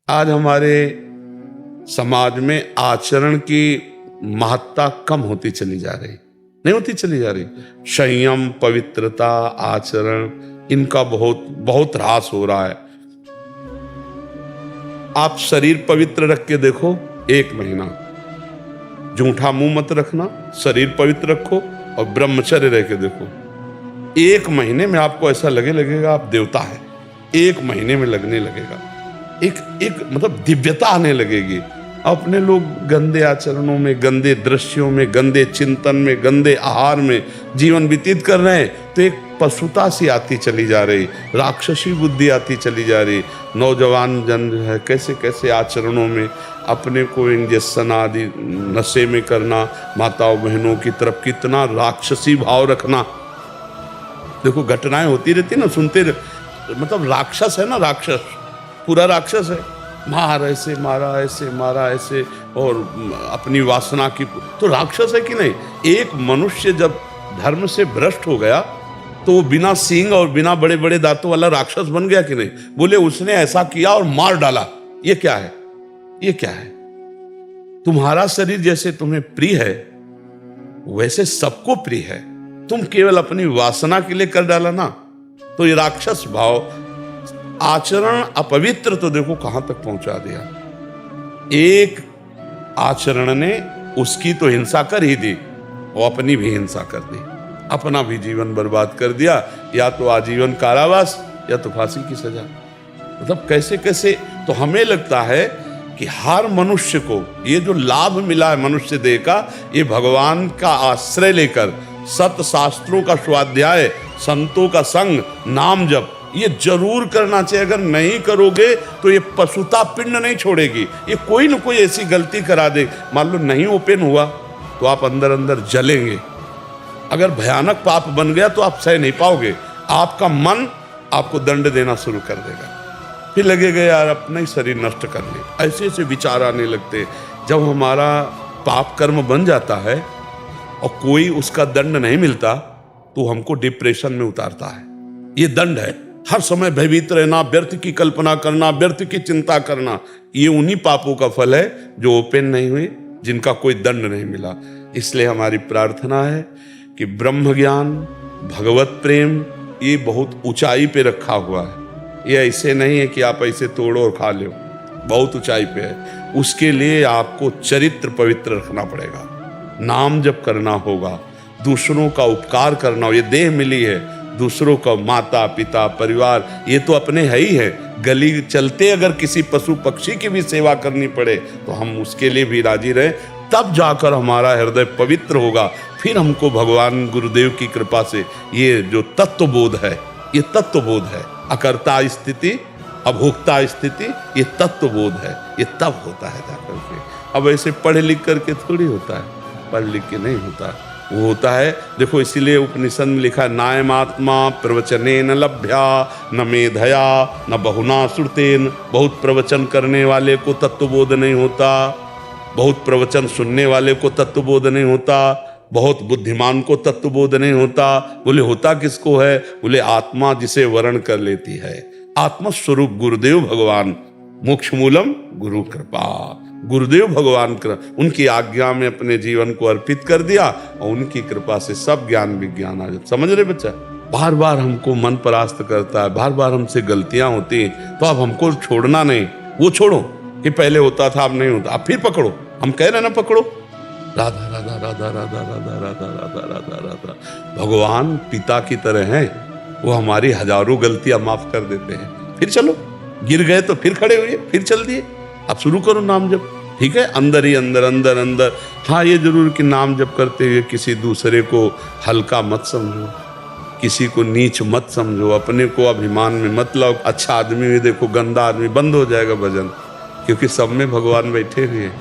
आज हमारे समाज में आचरण की महत्ता कम होती चली जा रही, नहीं होती चली जा रही। संयम, पवित्रता, आचरण, इनका बहुत बहुत ह्रास हो रहा है। आप शरीर पवित्र रख के देखो, 1 महीना जूठा मुंह मत रखना, शरीर पवित्र रखो और ब्रह्मचर्य रह के देखो, 1 महीने में आपको ऐसा लगेगा आप देवता है। 1 महीने में लगने लगेगा, एक मतलब दिव्यता आने लगेगी। अपने लोग गंदे आचरणों में, गंदे दृश्यों में, गंदे चिंतन में, गंदे आहार में जीवन व्यतीत कर रहे हैं, तो एक पशुता सी आती चली जा रही, राक्षसी बुद्धि आती चली जा रही। नौजवान जन जो है कैसे कैसे आचरणों में अपने को इंजेक्शन आदि नशे में करना, माताओं बहनों की तरफ कितना राक्षसी भाव रखना। देखो घटनाएं होती रहती ना, सुनते मतलब राक्षस है ना, राक्षस पूरा राक्षस है, मार ऐसे मारा, ऐसे मारा, ऐसे, और अपनी वासना की, तो राक्षस है कि नहीं। एक मनुष्य जब धर्म से भ्रष्ट हो गया तो वो बिना सींग और बिना बड़े बड़े दांतों वाला राक्षस बन गया कि नहीं। बोले उसने ऐसा किया और मार डाला, ये क्या है, ये क्या है। तुम्हारा शरीर जैसे तुम्हें प्रिय है वैसे सबको प्रिय है, तुम केवल अपनी वासना के लिए कर डाला ना, तो ये राक्षस भाव, आचरण अपवित्र, तो देखो कहां तक पहुंचा दिया। एक आचरण ने उसकी तो हिंसा कर ही दी और अपनी भी हिंसा कर दी, अपना भी जीवन बर्बाद कर दिया, या तो आजीवन कारावास या तो फांसी की सजा। मतलब कैसे कैसे, तो हमें लगता है कि हर मनुष्य को ये जो लाभ मिला है मनुष्य देह का, ये भगवान का आश्रय लेकर सत शास्त्रों का स्वाध्याय, संतों का संग, नाम जप, ये जरूर करना चाहिए। अगर नहीं करोगे तो ये पशुता पिंड नहीं छोड़ेगी, ये कोई न कोई ऐसी गलती करा दे। मान लो नहीं ओपन हुआ तो आप अंदर अंदर जलेंगे। अगर भयानक पाप बन गया तो आप सह नहीं पाओगे, आपका मन आपको दंड देना शुरू कर देगा, फिर लगेगा यार अपना ही शरीर नष्ट कर ले। ऐसे ऐसे विचार आने लगते। जब हमारा पाप कर्म बन जाता है और कोई उसका दंड नहीं मिलता तो हमको डिप्रेशन में उतारता है। ये दंड है, हर समय भयभीत रहना, व्यर्थ की कल्पना करना, व्यर्थ की चिंता करना, ये उन्हीं पापों का फल है जो ओपन नहीं हुए, जिनका कोई दंड नहीं मिला। इसलिए हमारी प्रार्थना है कि ब्रह्म ज्ञान, भगवत प्रेम, ये बहुत ऊंचाई पे रखा हुआ है। ये ऐसे नहीं है कि आप ऐसे तोड़ो और खा लो, बहुत ऊंचाई पे है। उसके लिए आपको चरित्र पवित्र रखना पड़ेगा, नाम जप करना होगा, दूसरों का उपकार करना हो। ये देह मिली है, दूसरों का माता पिता परिवार ये तो अपने है ही है। गली चलते अगर किसी पशु पक्षी की भी सेवा करनी पड़े तो हम उसके लिए भी राजी रहे, तब जाकर हमारा हृदय पवित्र होगा। फिर हमको भगवान गुरुदेव की कृपा से ये जो तत्वबोध है, ये तत्वबोध है, अकर्ता स्थिति, अभोक्ता स्थिति, ये तत्वबोध है, ये तब होता है जाकर के। अब ऐसे पढ़ लिख करके थोड़ी होता है, पढ़ लिख के नहीं होता, वो होता है। देखो इसीलिए उपनिषद में लिखा है, नायमात्मा प्रवचनेन लभ्या न मेधया न बहुना श्रुतेन। बहुत प्रवचन करने वाले को तत्वबोध नहीं होता, बहुत प्रवचन सुनने वाले को तत्वबोध नहीं होता, बहुत बुद्धिमान को तत्वबोध नहीं होता। बोले होता किसको है? बोले आत्मा जिसे वर्ण कर लेती है, आत्मस्वरूप गुरुदेव भगवान, मोक्ष मूलम गुरु कृपा। गुरुदेव भगवान उनकी आज्ञा में अपने जीवन को अर्पित कर दिया और उनकी कृपा से सब ज्ञान विज्ञान आ जाता। समझ रहे बच्चा? बार बार हमको मन परास्त करता है, बार बार हमसे गलतियां होती हैं, तो अब हमको छोड़ना नहीं। वो छोड़ो कि पहले होता था अब नहीं होता, अब फिर पकड़ो। हम कह रहे ना पकड़ो, राधा राधा राधा राधा राधा राधा राधा राधा राधा। भगवान पिता की तरह हैं, वो हमारी हजारों गलतियां माफ कर देते हैं। फिर चलो, गिर गए तो फिर खड़े हुए, फिर चल दिए, अब शुरू करो नाम जप। ठीक है, अंदर ही अंदर अंदर अंदर। हाँ ये जरूर कि नाम जप करते हुए किसी दूसरे को हल्का मत समझो, किसी को नीच मत समझो, अपने को अभिमान में मत लाओ। अच्छा आदमी भी देखो, गंदा आदमी, बंद हो जाएगा भजन, क्योंकि सब में भगवान बैठे हुए हैं।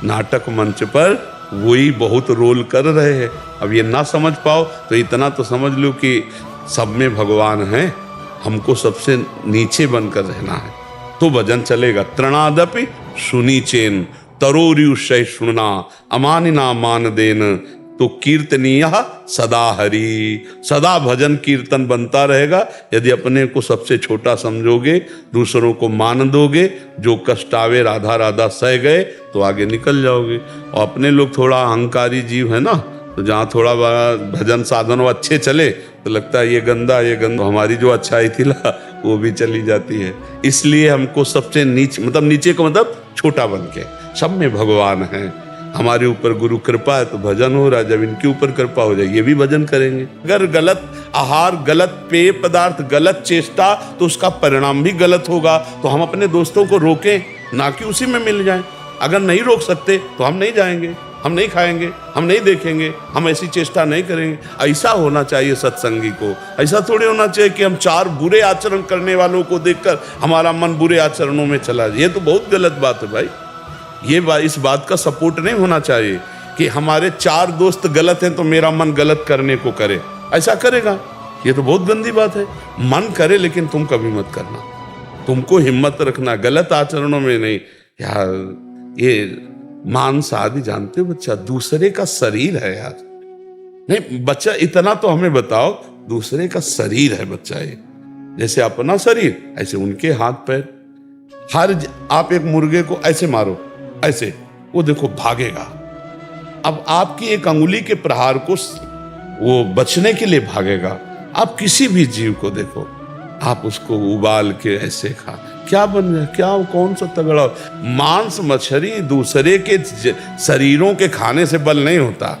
नाटक मंच पर वही बहुत रोल कर रहे हैं। अब ये ना समझ पाओ तो इतना तो समझ लो कि सब में भगवान हैं, हमको सबसे नीचे बनकर रहना है तो भजन चलेगा। तृणादपि सुनी चेन तरोरियु सहिष्णुना अमानिना मान देन तो कीर्तनीय सदा हरि, सदा भजन कीर्तन बनता रहेगा। यदि अपने को सबसे छोटा समझोगे, दूसरों को मान दोगे, जो कष्ट आवे राधा राधा सह गए तो आगे निकल जाओगे। और अपने लोग थोड़ा अहंकारी जीव है ना, तो जहाँ थोड़ा भजन साधन अच्छे चले तो लगता है ये गंदा ये गंदा, हमारी जो अच्छाई थी ना वो भी चली जाती है। इसलिए हमको सबसे नीचे, मतलब नीचे को मतलब छोटा बन के, सब में भगवान है। हमारे ऊपर गुरु कृपा है तो भजन हो रहा है, जब इनके ऊपर कृपा हो जाए ये भी भजन करेंगे। अगर गलत आहार, गलत पेय पदार्थ, गलत चेष्टा, तो उसका परिणाम भी गलत होगा। तो हम अपने दोस्तों को रोकें, ना कि उसी में मिल जाएं। अगर नहीं रोक सकते तो हम नहीं जाएंगे, हम नहीं खाएंगे, हम नहीं देखेंगे, हम ऐसी चेष्टा नहीं करेंगे। ऐसा होना चाहिए सत्संगी को। ऐसा थोड़ी होना चाहिए कि हम चार बुरे आचरण करने वालों को देखकर हमारा मन बुरे आचरणों में चला जाए। ये तो बहुत गलत बात है भाई। इस बात का सपोर्ट नहीं होना चाहिए कि हमारे चार दोस्त गलत हैं तो मेरा मन गलत करने को करे। ऐसा करेगा ये तो बहुत गंदी बात है। मन करे लेकिन तुम कभी मत करना। तुमको हिम्मत रखना, गलत आचरणों में नहीं। यार ये मांस आदि जानते हो बच्चा, दूसरे का शरीर है यार। नहीं बच्चा, इतना तो हमें बताओ, दूसरे का शरीर है बच्चा। ये जैसे अपना शरीर ऐसे उनके हाथ पैर। आप एक मुर्गे को ऐसे मारो, ऐसे वो देखो भागेगा। अब आपकी एक अंगुली के प्रहार को वो बचने के लिए भागेगा। आप किसी भी जीव को देखो, आप उसको उबाल के ऐसे खा, क्या बन जाए, क्या कौन सा तगड़ा। मांस मछली दूसरे के शरीरों के खाने से बल नहीं होता।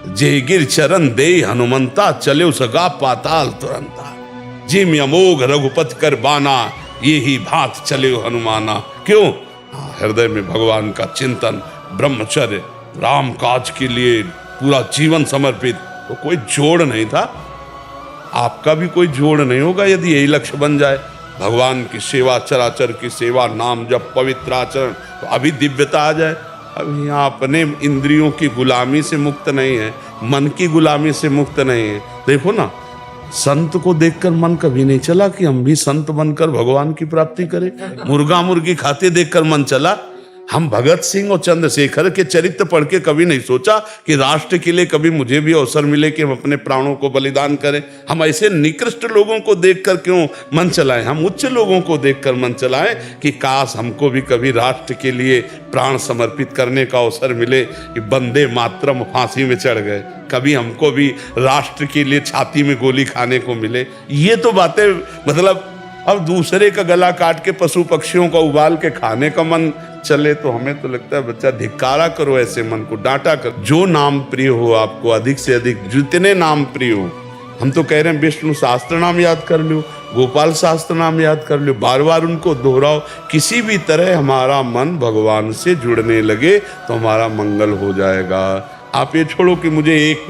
जे गिर चरण दे हनुमंता, चले उसगा पाताल तुरंता। जिम अमोघ रघुपति कर बाना, ये ही भात चले हनुमाना। क्यों? हृदय में भगवान का चिंतन, ब्रह्मचर्य, राम काज के लिए पूरा जीवन समर्पित। तो कोई जोड़ नहीं था, आपका भी कोई जोड़ नहीं होगा यदि यही लक्ष्य बन जाए। भगवान की सेवा, चराचर की सेवा, नाम जप, पवित्र आचरण, तो अभी दिव्यता आ जाए। अब यहाँ अपने इंद्रियों की गुलामी से मुक्त नहीं है, मन की गुलामी से मुक्त नहीं है। देखो ना, संत को देखकर मन कभी नहीं चला कि हम भी संत बनकर भगवान की प्राप्ति करें। मुर्गा मुर्गी खाते देखकर मन चला। हम भगत सिंह और चंद्रशेखर के चरित्र पढ़ के कभी नहीं सोचा कि राष्ट्र के लिए कभी मुझे भी अवसर मिले कि हम अपने प्राणों को बलिदान करें। हम ऐसे निकृष्ट लोगों को देखकर क्यों मन चलाएं? हम उच्च लोगों को देखकर मन चलाएं कि काश हमको भी कभी राष्ट्र के लिए प्राण समर्पित करने का अवसर मिले। कि वंदे मातरम फांसी में चढ़ गए, कभी हमको भी राष्ट्र के लिए छाती में गोली खाने को मिले। ये तो बातें, मतलब अब दूसरे का गला काट के पशु पक्षियों का उबाल के खाने का मन चले तो हमें तो लगता है बच्चा धिक्कारा करो ऐसे मन को, डांटा कर। जो नाम प्रिय हो आपको, अधिक से अधिक जितने नाम प्रिय हो। हम तो कह रहे हैं विष्णु सहस्त्र नाम याद कर लो, गोपाल सहस्त्र नाम याद कर लो, बार बार उनको दोहराओ। किसी भी तरह हमारा मन भगवान से जुड़ने लगे तो हमारा मंगल हो जाएगा। आप ये छोड़ो कि मुझे एक,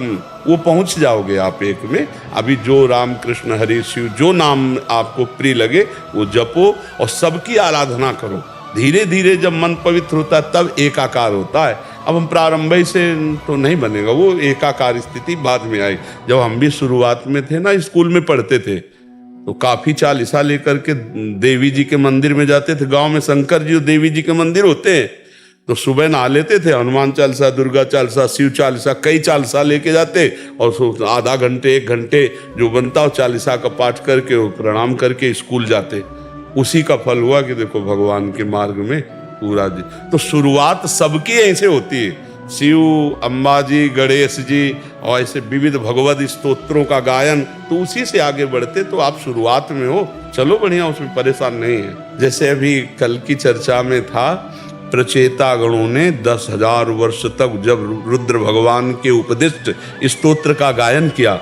वो पहुंच जाओगे आप एक में। अभी जो राम कृष्ण हरि शिव जो नाम आपको प्रिय लगे वो जपो और सबकी आराधना करो। धीरे धीरे जब मन पवित्र होता है तब एकाकार होता है। अब हम प्रारंभ से तो नहीं बनेगा, वो एकाकार स्थिति बाद में आई। जब हम भी शुरुआत में थे ना, स्कूल में पढ़ते थे, तो काफी चालीसा लेकर के देवी जी के मंदिर में जाते थे। गांव में शंकर जी और देवी जी के मंदिर होते हैं, तो सुबह नहा लेते थे, हनुमान चालीसा, दुर्गा चालीसा, शिव चालीसा, कई चालीसा लेके जाते और आधा घंटे 1 घंटे जो बनता हो चालीसा का पाठ करके प्रणाम करके स्कूल जाते। उसी का फल हुआ कि देखो भगवान के मार्ग में पूरा जी। तो शुरुआत सबकी ऐसे होती है, शिव, अम्बाजी, गणेश जी और ऐसे विविध भगवत स्तोत्रों का गायन, तो उसी से आगे बढ़ते। तो आप शुरुआत में हो, चलो बढ़िया, उसमें परेशान नहीं है। जैसे अभी कल की चर्चा में था, प्रचेता गणों ने 10,000 वर्ष तक जब रुद्र भगवान के उपदिष्ट स्तोत्र का गायन किया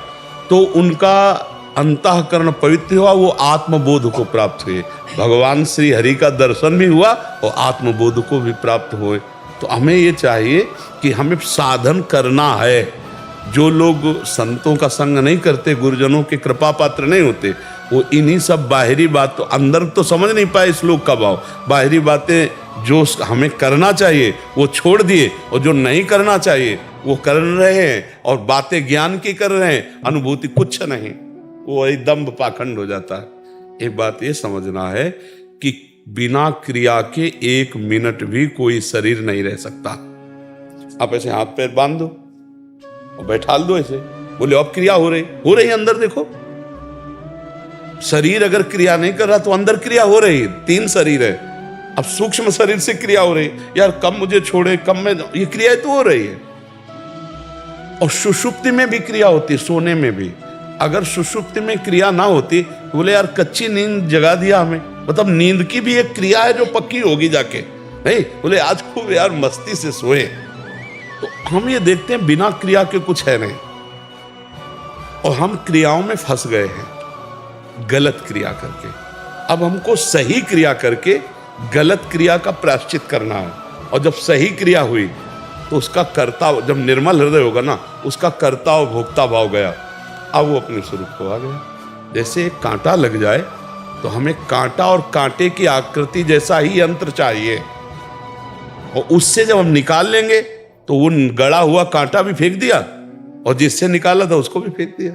तो उनका अंतःकरण पवित्र हुआ, वो आत्मबोध को प्राप्त हुए। भगवान श्री हरि का दर्शन भी हुआ और आत्मबोध को भी प्राप्त हुए। तो हमें ये चाहिए कि हमें साधन करना है। जो लोग संतों का संग नहीं करते, गुरुजनों के कृपा पात्र नहीं होते, वो इन्हीं सब बाहरी बात, तो अंदर तो समझ नहीं पाए श्लोक का भाव। बाहरी बातें जो हमें करना चाहिए वो छोड़ दिए, और जो नहीं करना चाहिए वो कर रहे हैं, और बातें ज्ञान की कर रहे हैं, अनुभूति कुछ नहीं, वो एकदम पाखंड हो जाता है। एक बात ये समझना है कि बिना क्रिया के 1 मिनट भी कोई शरीर नहीं रह सकता। आप ऐसे हाथ पैर बांध दो, और बैठाल दो ऐसे। बोले अब क्रिया हो रही है अंदर देखो। शरीर अगर क्रिया नहीं कर रहा तो अंदर क्रिया हो रही है। 3 शरीर है, अब सूक्ष्म शरीर से क्रिया हो रही है। यार कब मुझे छोड़े, कब मैं, ये क्रिया तो हो रही है। और सुषुप्ति में भी क्रिया होती है, सोने में भी। अगर सुषुप्ति में क्रिया ना होती, बोले यार कच्ची नींद जगा दिया हमें, मतलब नींद की भी एक क्रिया है जो पक्की होगी जाके। नहीं बोले आज खूब यार मस्ती से सोए, तो हम ये देखते हैं बिना क्रिया के कुछ है नहीं, और हम क्रियाओं में फंस गए हैं गलत क्रिया करके। अब हमको सही क्रिया करके गलत क्रिया का प्रायश्चित करना है। और जब सही क्रिया हुई तो उसका कर्ता, जब निर्मल हृदय होगा ना, उसका कर्ता और भोक्ता भाव गया, अब वो अपने स्वरूप को आ गया। जैसे एक कांटा लग जाए तो हमें कांटा और कांटे की आकृति जैसा ही यंत्र चाहिए, और उससे जब हम निकाल लेंगे तो वो गड़ा हुआ कांटा भी फेंक दिया और जिससे निकाला था उसको भी फेंक दिया।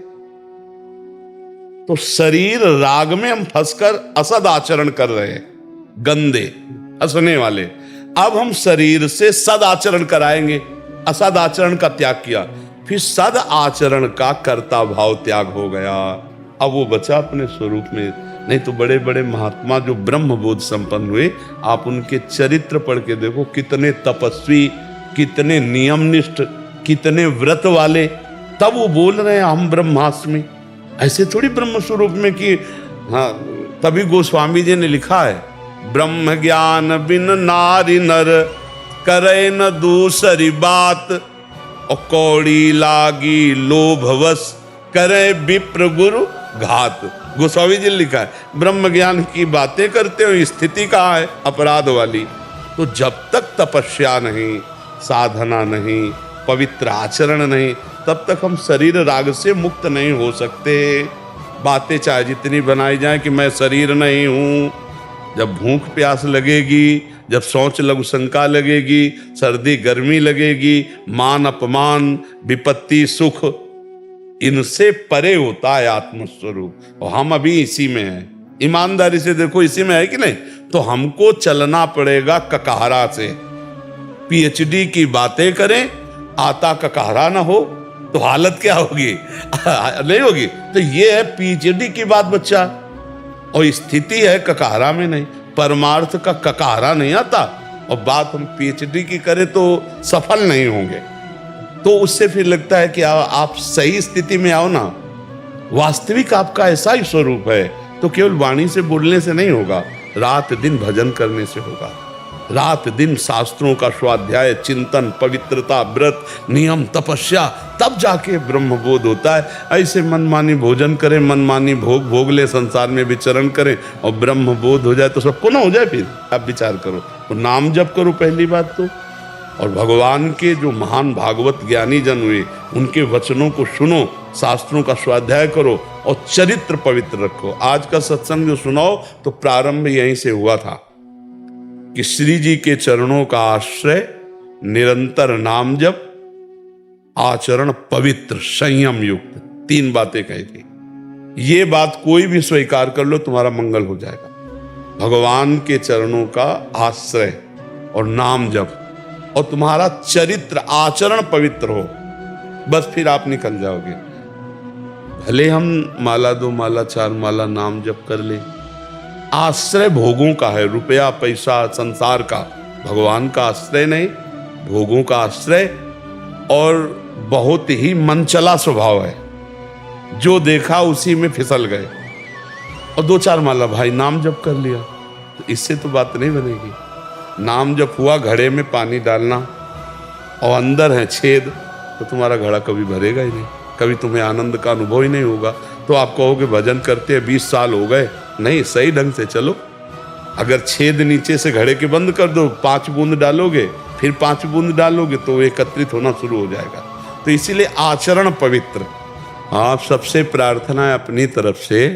तो शरीर राग में हम फंसकर असद आचरण कर रहे हैं, गंदे हंसने वाले। अब हम शरीर से सद आचरण कराएंगे, असद आचरण का त्याग किया, फिर सद आचरण का कर्ता भाव त्याग हो गया। अब वो बचा अपने स्वरूप में। नहीं तो बड़े बड़े महात्मा जो ब्रह्म बोध संपन्न हुए, आप उनके चरित्र पढ़ के देखो, कितने तपस्वी, कितने नियमनिष्ठ, कितने व्रत वाले, तब वो बोल रहे हैं हम ब्रह्मास्मि। ऐसे थोड़ी ब्रह्म स्वरूप में कि हाँ, तभी गोस्वामी जी ने लिखा है, ब्रह्म ज्ञान बिन नारी नर करे न दूसरी बात, और कौड़ी लागी लोभवश करे विप्र गुरु घात। गोस्वामी जी ने लिखा है, ब्रह्म ज्ञान की बातें करते हो, स्थिति कहाँ है अपराध वाली। तो जब तक तपस्या नहीं, साधना नहीं, पवित्र आचरण नहीं, तब तक हम शरीर राग से मुक्त नहीं हो सकते। बातें चाहे जितनी बनाई जाए कि मैं शरीर नहीं हूं, जब भूख प्यास लगेगी, जब सोच लघु शंका लगेगी, सर्दी गर्मी लगेगी, मान अपमान, विपत्ति सुख, इनसे परे होता है आत्मस्वरूप। और हम अभी इसी में हैं। ईमानदारी से देखो, इसी में है कि नहीं? तो हमको चलना पड़ेगा ककहरा से। पीएचडी की बातें करें, आता ककहरा ना हो तो हालत क्या होगी? नहीं होगी। तो ये है पीएचडी की बात बच्चा, और स्थिति है ककहरा में नहीं। परमार्थ का ककहरा नहीं आता, और बात हम पीएचडी की करें तो सफल नहीं होंगे। तो उससे फिर लगता है कि आप सही स्थिति में आओ ना। वास्तविक आपका ऐसा ही स्वरूप है, तो केवल वाणी से बोलने से नहीं होगा, रात दिन भजन करने से होगा। रात दिन शास्त्रों का स्वाध्याय, चिंतन, पवित्रता, व्रत, नियम, तपस्या, तब जाके ब्रह्मबोध होता है। ऐसे मनमानी भोजन करें, मनमानी भोग ले, संसार में विचरण करें, और ब्रह्मबोध हो जाए तो सबको ना हो जाए। फिर आप विचार करो, तो नाम जप करो पहली बात तो, और भगवान के जो महान भागवत ज्ञानी जन हुए, उनके वचनों को सुनो, शास्त्रों का स्वाध्याय करो, और चरित्र पवित्र रखो। आज का सत्संग जो सुनाओ तो प्रारंभ यहीं से हुआ था कि श्री जी के चरणों का आश्रय, निरंतर नाम जप, आचरण पवित्र, संयम युक्त, 3 बातें कही थी। ये बात कोई भी स्वीकार कर लो, तुम्हारा मंगल हो जाएगा। भगवान के चरणों का आश्रय और नाम जप, और तुम्हारा चरित्र आचरण पवित्र हो, बस फिर आप निकल जाओगे। भले हम माला 2 माला 4 माला नाम जप कर ले, आश्रय भोगों का है, रुपया पैसा संसार का, भगवान का आश्रय नहीं, भोगों का आश्रय, और बहुत ही मनचला स्वभाव है, जो देखा उसी में फिसल गए। और 2-4 माला भाई नाम जप कर लिया, तो इससे तो बात नहीं बनेगी। नाम जप हुआ, घड़े में पानी डालना, और अंदर है छेद, तो तुम्हारा घड़ा कभी भरेगा ही नहीं, कभी तुम्हें आनंद का अनुभव ही नहीं होगा। तो आप कहोगे भजन करते 20 साल हो गए, नहीं, सही ढंग से चलो। अगर छेद नीचे से घड़े के बंद कर दो, 5 बूंद डालोगे, फिर 5 बूंद डालोगे, तो एकत्रित होना शुरू हो जाएगा। तो इसीलिए आचरण पवित्र। आप सबसे प्रार्थना है अपनी तरफ से,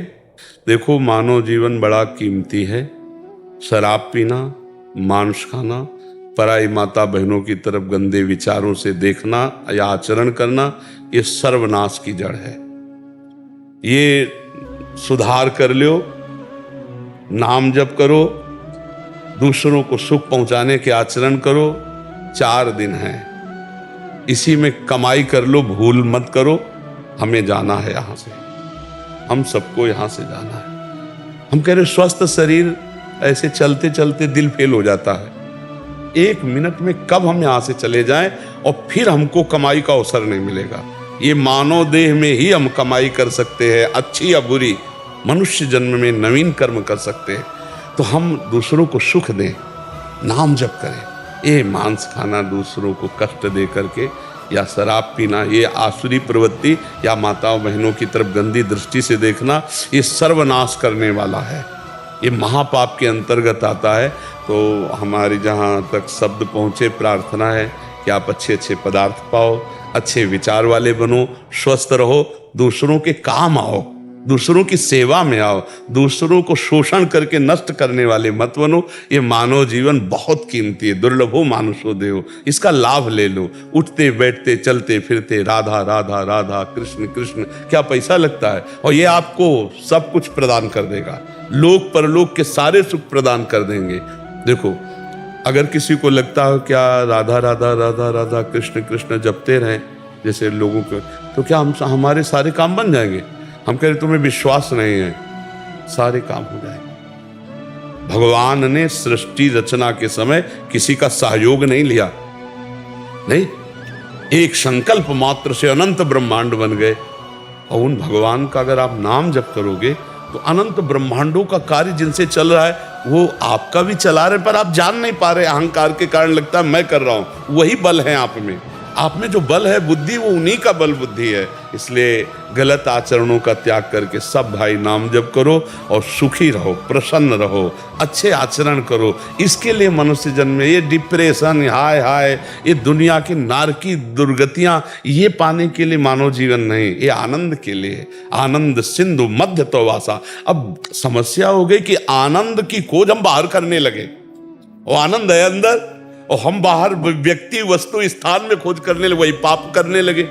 देखो मानव जीवन बड़ा कीमती है। शराब पीना, मांस खाना, पराई माता बहनों की तरफ गंदे विचारों से देखना या आचरण करना, ये सर्वनाश की जड़ है। ये सुधार कर लो, नाम जप करो, दूसरों को सुख पहुंचाने के आचरण करो। 4 दिन हैं, इसी में कमाई कर लो, भूल मत करो। हमें जाना है यहाँ से, हम सबको यहाँ से जाना है। हम कह रहे स्वस्थ शरीर, ऐसे चलते चलते दिल फेल हो जाता है। 1 मिनट में कब हम यहाँ से चले जाएं और फिर हमको कमाई का अवसर नहीं मिलेगा। ये मानव देह में ही हम कमाई कर सकते हैं, अच्छी या बुरी। मनुष्य जन्म में नवीन कर्म कर सकते हैं। तो हम दूसरों को सुख दें, नाम जप करें। ये मांस खाना, दूसरों को कष्ट दे करके, या शराब पीना, ये आसुरी प्रवृत्ति, या माताओं बहनों की तरफ गंदी दृष्टि से देखना, ये सर्वनाश करने वाला है। ये महापाप के अंतर्गत आता है। तो हमारी जहाँ तक शब्द पहुँचे, प्रार्थना है कि आप अच्छे अच्छे पदार्थ पाओ, अच्छे विचार वाले बनो, स्वस्थ रहो, दूसरों के काम आओ, दूसरों की सेवा में आओ, दूसरों को शोषण करके नष्ट करने वाले मत बनो। ये मानव जीवन बहुत कीमती है, दुर्लभो मानुषो देहो, इसका लाभ ले लो। उठते बैठते चलते फिरते राधा राधा राधा, कृष्ण कृष्ण, क्या पैसा लगता है? और ये आपको सब कुछ प्रदान कर देगा, लोक परलोक के सारे सुख प्रदान कर देंगे। देखो, अगर किसी को लगता हो क्या राधा राधा राधा राधा कृष्ण कृष्ण जपते रहें जैसे लोगों को, तो क्या हमारे सारे काम बन जाएंगे? हम कह रहे तुम्हें विश्वास नहीं है, सारे काम हो जाएंगे। भगवान ने सृष्टि रचना के समय किसी का सहयोग नहीं लिया, नहीं, एक संकल्प मात्र से अनंत ब्रह्मांड बन गए। और उन भगवान का अगर आप नाम जप करोगे तो अनंत ब्रह्मांडों का कार्य जिनसे चल रहा है वो आपका भी चला रहे, पर आप जान नहीं पा रहे। अहंकार के कारण लगता है मैं कर रहा हूं। वही बल है आप में जो बल है बुद्धि, वो उन्हीं का बल बुद्धि है। इसलिए गलत आचरणों का त्याग करके सब भाई नाम जप करो और सुखी रहो, प्रसन्न रहो, अच्छे आचरण करो। इसके लिए मनुष्य जन्म में ये डिप्रेशन, हाय हाय, ये दुनिया की नारकी दुर्गतियां, ये पाने के लिए मानव जीवन नहीं, ये आनंद के लिए। आनंद सिंधु मध्य तो वासा। अब समस्या हो गई कि आनंद की खोज हम बाहर करने लगे। वो आनंद है अंदर और हम बाहर व्यक्ति वस्तु स्थान में खोज करने लगे, वही पाप करने लगे।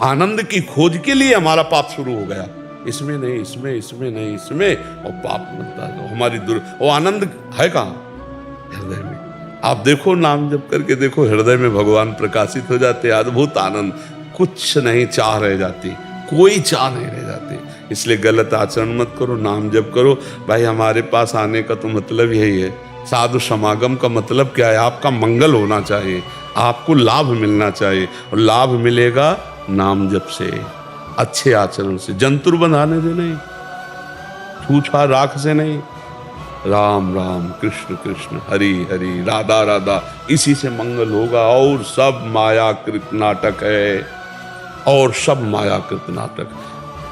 आनंद की खोज के लिए हमारा पाप शुरू हो गया, इसमें नहीं, इसमें, इसमें नहीं, इसमें, और पाप बनता है। हमारी वो आनंद है कहाँ? हृदय में। आप देखो, नाम जप करके देखो, हृदय में भगवान प्रकाशित हो जाते, अद्भुत आनंद, कुछ नहीं चाह रह जाती, कोई चाह नहीं रह जाती। इसलिए गलत आचरण मत करो, नाम जप करो। भाई हमारे पास आने का तो मतलब यही है, साधु समागम का मतलब क्या है? आपका मंगल होना चाहिए, आपको लाभ मिलना चाहिए, और लाभ मिलेगा नाम जप से, अच्छे आचरण से, जंतुर बंधाने से नहीं, छूछा राख से नहीं। राम राम कृष्ण कृष्ण हरि हरि राधा राधा, इसी से मंगल होगा। और सब मायाकृत नाटक है, और सब मायाकृत नाटक।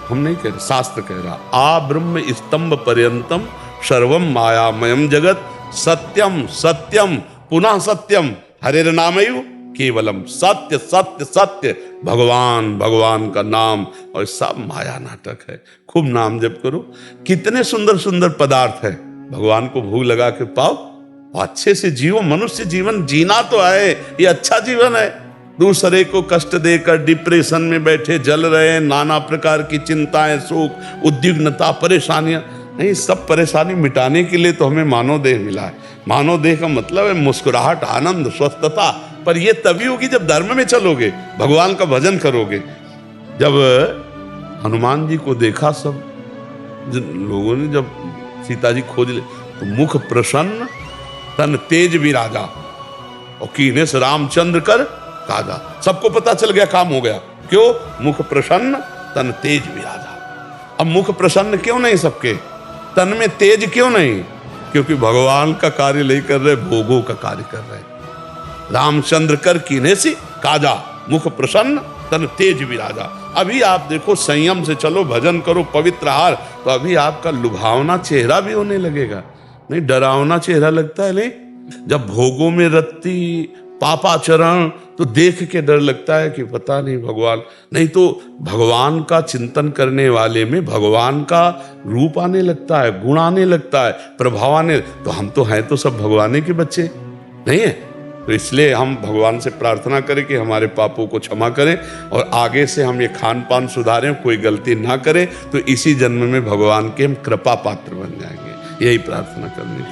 हम नहीं कह रहे, शास्त्र कह रहा, आ ब्रह्म स्तंभ पर्यंतम सर्वम मायामयम जगत सत्यम सत्यम पुनः सत्यम हरिर्नामैव केवलम। सत्य सत्य सत्य, भगवान भगवान का नाम, और सब माया नाटक है। खूब नाम जप करो। कितने सुंदर सुंदर पदार्थ है, भगवान को भूख लगा के पाओ, अच्छे से जियो। मनुष्य जीवन जीना तो है, ये अच्छा जीवन है। दूसरे को कष्ट देकर डिप्रेशन में बैठे जल रहे हैं, नाना प्रकार की चिंताएं, सुख, उद्विग्नता, परेशानियां नहीं, सब परेशानी मिटाने के लिए तो हमें मानव देह मिला है। मानव देह का मतलब है मुस्कुराहट, आनंद, स्वस्थता। पर ये तभी होगी जब धर्म में चलोगे, भगवान का भजन करोगे। जब हनुमान जी को देखा सब लोगों ने, जब सीता जी खोज ले, तो मुख प्रसन्न तन तेज विराजा, और कीने से रामचंद्र कर काजा। सबको पता चल गया, काम हो गया। क्यों? मुख प्रसन्न तन तेज विराजा। अब मुख प्रसन्न क्यों नहीं सबके, तन में तेज क्यों नहीं? क्योंकि भगवान का कार्य नहीं कर रहे, भोगों का कार्य कर रहे। रामचंद्र कर कीने से काजा, मुख प्रसन्न तन तेज विराजा। अभी आप देखो, संयम से चलो, भजन करो, पवित्र आहार, तो अभी आपका लुभावना चेहरा भी होने लगेगा। नहीं, डरावना चेहरा लगता है नहीं? जब भोगों में रत्ती, पापाचरण, तो देख के डर लगता है कि पता नहीं भगवान। नहीं तो भगवान का चिंतन करने वाले में भगवान का रूप आने लगता है, गुण आने लगता है, प्रभाव आने। तो हम तो हैं तो सब भगवान के बच्चे नहीं है। तो इसलिए हम भगवान से प्रार्थना करें कि हमारे पापों को क्षमा करें, और आगे से हम ये खान पान सुधारें, कोई गलती ना करें, तो इसी जन्म में भगवान के हम कृपा पात्र बन जाएंगे। यही प्रार्थना करनी।